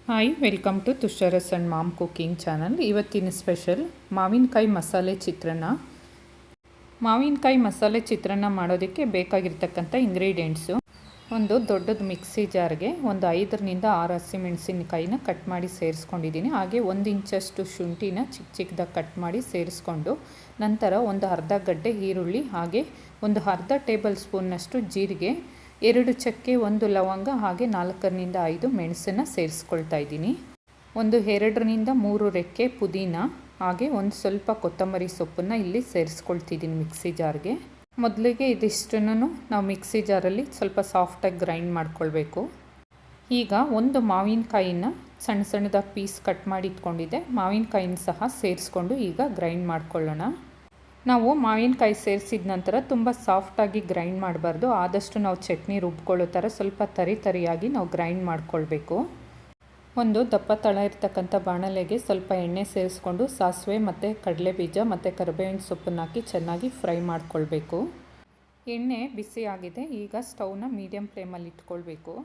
Hi, welcome to Tushara's and mom cooking channel. ಇವತ್ತಿನ special ಮಾವಿನಕಾಯಿ ಮಸಾಲೆ ಚಿತ್ರಾನ್ನ. ಮಾವಿನಕಾಯಿ ಮಸಾಲೆ ಚಿತ್ರಾನ್ನ ಮಾಡೋದಕ್ಕೆ ಬೇಕಾಗಿರ್ತಕ್ಕಂಥ ಇಂಗ್ರೀಡಿಯೆಂಟ್ಸು: ಒಂದು ದೊಡ್ಡದು ಮಿಕ್ಸಿ ಜಾರ್ಗೆ ಒಂದು 5ರಿಂದ 6 ಹಸಿಮೆಣಸಿನಕಾಯಿನ ಕಟ್ ಮಾಡಿ ಸೇರಿಸ್ಕೊಂಡಿದ್ದೀನಿ. ಹಾಗೆ 1 ಇಂಚಷ್ಟು ಶುಂಠಿನ ಚಿಕ್ಕ ಚಿಕ್ಕದಾಗಿ ಕಟ್ ಮಾಡಿ ಸೇರಿಸ್ಕೊಂಡು, ನಂತರ ಒಂದು ಅರ್ಧ ಗಡ್ಡೆ ಈರುಳ್ಳಿ, ಹಾಗೆ ಒಂದು ಅರ್ಧ ಟೇಬಲ್ ಸ್ಪೂನ್ನಷ್ಟು ಜೀರಿಗೆ, 2 ಚಕ್ಕೆ, 1 ಲವಂಗ, ಹಾಗೆ 4ರಿಂದ 5 ಮೆಣಸನ್ನು ಸೇರಿಸ್ಕೊಳ್ತಾ ಇದ್ದೀನಿ. ಒಂದು 2ರಿಂದ 3 ರೆಕ್ಕೆ ಪುದೀನ, ಹಾಗೆ ಒಂದು ಸ್ವಲ್ಪ ಕೊತ್ತಂಬರಿ ಸೊಪ್ಪನ್ನು ಇಲ್ಲಿ ಸೇರಿಸ್ಕೊಳ್ತಿದ್ದೀನಿ ಮಿಕ್ಸಿ ಜಾರ್ಗೆ. ಮೊದಲಿಗೆ ಇದಿಷ್ಟನ್ನು ನಾವು ಮಿಕ್ಸಿ ಜಾರಲ್ಲಿ ಸ್ವಲ್ಪ ಸಾಫ್ಟಾಗಿ ಗ್ರೈಂಡ್ ಮಾಡ್ಕೊಳ್ಬೇಕು. ಈಗ ಒಂದು ಮಾವಿನಕಾಯಿನ ಸಣ್ಣ ಸಣ್ಣದಾಗಿ ಪೀಸ್ ಕಟ್ ಮಾಡಿ ಇಟ್ಕೊಂಡಿದ್ದೆ, ಮಾವಿನಕಾಯಿನ ಸಹ ಸೇರಿಸ್ಕೊಂಡು ಈಗ ಗ್ರೈಂಡ್ ಮಾಡ್ಕೊಳ್ಳೋಣ. ನಾವು ಮಾವಿನಕಾಯಿ ಸೇರಿಸಿದ ನಂತರ ತುಂಬ ಸಾಫ್ಟಾಗಿ ಗ್ರೈಂಡ್ ಮಾಡಬಾರ್ದು. ಆದಷ್ಟು ನಾವು ಚಟ್ನಿ ರುಬ್ಕೊಳ್ಳೋ ಥರ ಸ್ವಲ್ಪ ತರಿಯಾಗಿ ನಾವು ಗ್ರೈಂಡ್ ಮಾಡ್ಕೊಳ್ಬೇಕು. ಒಂದು ದಪ್ಪ ತಳ ಇರ್ತಕ್ಕಂಥ ಬಾಣಲೆಗೆ ಸ್ವಲ್ಪ ಎಣ್ಣೆ ಸೇರಿಸ್ಕೊಂಡು ಸಾಸಿವೆ ಮತ್ತು ಕಡಲೆಬೀಜ ಮತ್ತು ಕರಿಬೇವಿನ ಸೊಪ್ಪನ್ನು ಹಾಕಿ ಚೆನ್ನಾಗಿ ಫ್ರೈ ಮಾಡ್ಕೊಳ್ಬೇಕು. ಎಣ್ಣೆ ಬಿಸಿ ಆಗಿದೆ. ಈಗ ಸ್ಟವ್ನ ಮೀಡಿಯಮ್ ಫ್ಲೇಮಲ್ಲಿ ಇಟ್ಕೊಳ್ಬೇಕು.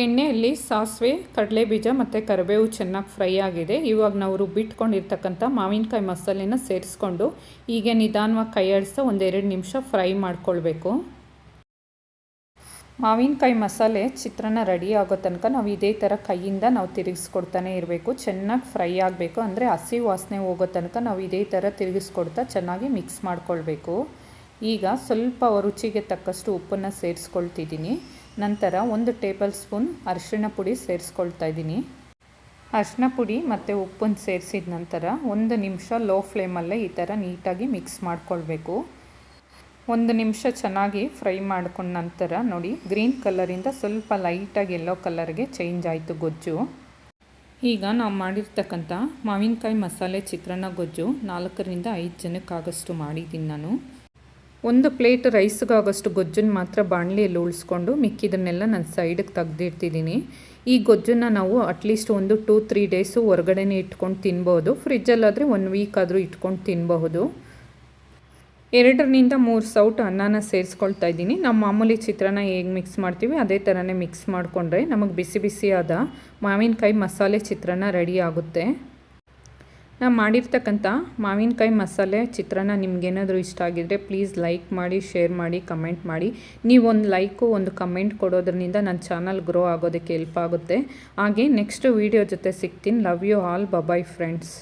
ಎಣ್ಣೆಯಲ್ಲಿ ಸಾಸಿವೆ, ಕಡಲೆಬೀಜ ಮತ್ತು ಕರಿಬೇವು ಚೆನ್ನಾಗಿ ಫ್ರೈ ಆಗಿದೆ. ಇವಾಗ ನಾವು ರುಬ್ಬಿಟ್ಕೊಂಡಿರ್ತಕ್ಕಂಥ ಮಾವಿನಕಾಯಿ ಮಸಾಲೆನ ಸೇರಿಸ್ಕೊಂಡು ಹೀಗೆ ನಿಧಾನವಾಗಿ ಕೈ ಆಡಿಸ್ತಾ 1-2 ನಿಮಿಷ ಫ್ರೈ ಮಾಡ್ಕೊಳ್ಬೇಕು. ಮಾವಿನಕಾಯಿ ಮಸಾಲೆ ಚಿತ್ರಾನ್ನ ರೆಡಿ ಆಗೋ ತನಕ ನಾವು ಇದೇ ಥರ ಕೈಯಿಂದ ನಾವು ತಿರುಗಿಸ್ಕೊಡ್ತಾನೆ ಇರಬೇಕು. ಚೆನ್ನಾಗಿ ಫ್ರೈ ಆಗಬೇಕು, ಅಂದರೆ ಹಸಿ ವಾಸನೆ ಹೋಗೋ ತನಕ ನಾವು ಇದೇ ಥರ ತಿರುಗಿಸ್ಕೊಡ್ತಾ ಚೆನ್ನಾಗಿ ಮಿಕ್ಸ್ ಮಾಡ್ಕೊಳ್ಬೇಕು. ಈಗ ಸ್ವಲ್ಪ ರುಚಿಗೆ ತಕ್ಕಷ್ಟು ಉಪ್ಪನ್ನು ಸೇರಿಸ್ಕೊಳ್ತಿದ್ದೀನಿ. ನಂತರ 1 ಟೇಬಲ್ ಸ್ಪೂನ್ ಅರಿಶಿಣ ಪುಡಿ ಸೇರಿಸ್ಕೊಳ್ತಾ ಇದ್ದೀನಿ. ಅರಿಶಿಣ ಪುಡಿ ಮತ್ತು ಉಪ್ಪನ್ನು ಸೇರಿಸಿದ ನಂತರ 1 ನಿಮಿಷ ಲೋ ಫ್ಲೇಮಲ್ಲೇ ಈ ಥರ ನೀಟಾಗಿ ಮಿಕ್ಸ್ ಮಾಡ್ಕೊಳ್ಬೇಕು. 1 ನಿಮಿಷ ಚೆನ್ನಾಗಿ ಫ್ರೈ ಮಾಡ್ಕೊಂಡ ನಂತರ ನೋಡಿ, ಗ್ರೀನ್ ಕಲರಿಂದ ಸ್ವಲ್ಪ ಲೈಟಾಗಿ ಯೆಲ್ಲೋ ಕಲರ್ಗೆ ಚೇಂಜ್ ಆಯಿತು ಗೊಜ್ಜು. ಈಗ ನಾವು ಮಾಡಿರ್ತಕ್ಕಂಥ ಮಾವಿನಕಾಯಿ ಮಸಾಲೆ ಚಿತ್ರಾನ್ನ ಗೊಜ್ಜು 4ರಿಂದ 5 ಜನಕ್ಕಾಗಷ್ಟು ಮಾಡಿದ್ದೀನಿ ನಾನು. 1 ಪ್ಲೇಟ್ ರೈಸ್ಗಾಗಷ್ಟು ಗೊಜ್ಜನ್ನು ಮಾತ್ರ ಬಾಣಲಿಯಲ್ಲಿ ಉಳಿಸ್ಕೊಂಡು ಮಿಕ್ಕಿದನ್ನೆಲ್ಲ ನಾನು ಸೈಡಿಗೆ ತೆಗೆದಿಡ್ತಿದ್ದೀನಿ. ಈ ಗೊಜ್ಜನ್ನು ನಾವು ಅಟ್ಲೀಸ್ಟ್ ಒಂದು 2-3 ಡೇಸು ಹೊರಗಡೆನೇ ಇಟ್ಕೊಂಡು ತಿನ್ಬೋದು. ಫ್ರಿಜ್ಜಲ್ಲಾದರೆ 1 ವೀಕ್ ಆದರೂ ಇಟ್ಕೊಂಡು ತಿನ್ಬಹುದು. 2ರಿಂದ 3 ಸೌಟು ಅನ್ನನ ಸೇರಿಸ್ಕೊಳ್ತಾ ಇದ್ದೀನಿ. ನಾವು ಮಾಮೂಲಿ ಚಿತ್ರಾನ್ನ ಹೇಗೆ ಮಿಕ್ಸ್ ಮಾಡ್ತೀವಿ ಅದೇ ಥರನೇ ಮಿಕ್ಸ್ ಮಾಡಿಕೊಂಡ್ರೆ ನಮಗೆ ಬಿಸಿ ಬಿಸಿಯಾದ ಮಾವಿನಕಾಯಿ ಮಸಾಲೆ ಚಿತ್ರಾನ್ನ ರೆಡಿ ಆಗುತ್ತೆ. ನಾವು ಮಾಡಿರ್ತಕ್ಕಂಥ ಮಾವಿನಕಾಯಿ ಮಸಾಲೆ ಚಿತ್ರಾನ್ನ ನಿಮಗೇನಾದರೂ ಇಷ್ಟ ಆಗಿದ್ದರೆ ಪ್ಲೀಸ್ ಲೈಕ್ ಮಾಡಿ, ಶೇರ್ ಮಾಡಿ, ಕಮೆಂಟ್ ಮಾಡಿ. ನೀವು ಒಂದು ಲೈಕು ಒಂದು ಕಮೆಂಟ್ ಕೊಡೋದ್ರಿಂದ ನನ್ನ ಚಾನಲ್ ಗ್ರೋ ಆಗೋದಕ್ಕೆ ಹೆಲ್ಪ್ ಆಗುತ್ತೆ. ಹಾಗೆ ನೆಕ್ಸ್ಟ್ ವೀಡಿಯೋ ಜೊತೆ ಸಿಗ್ತೀನಿ. Love you all. Bye friends.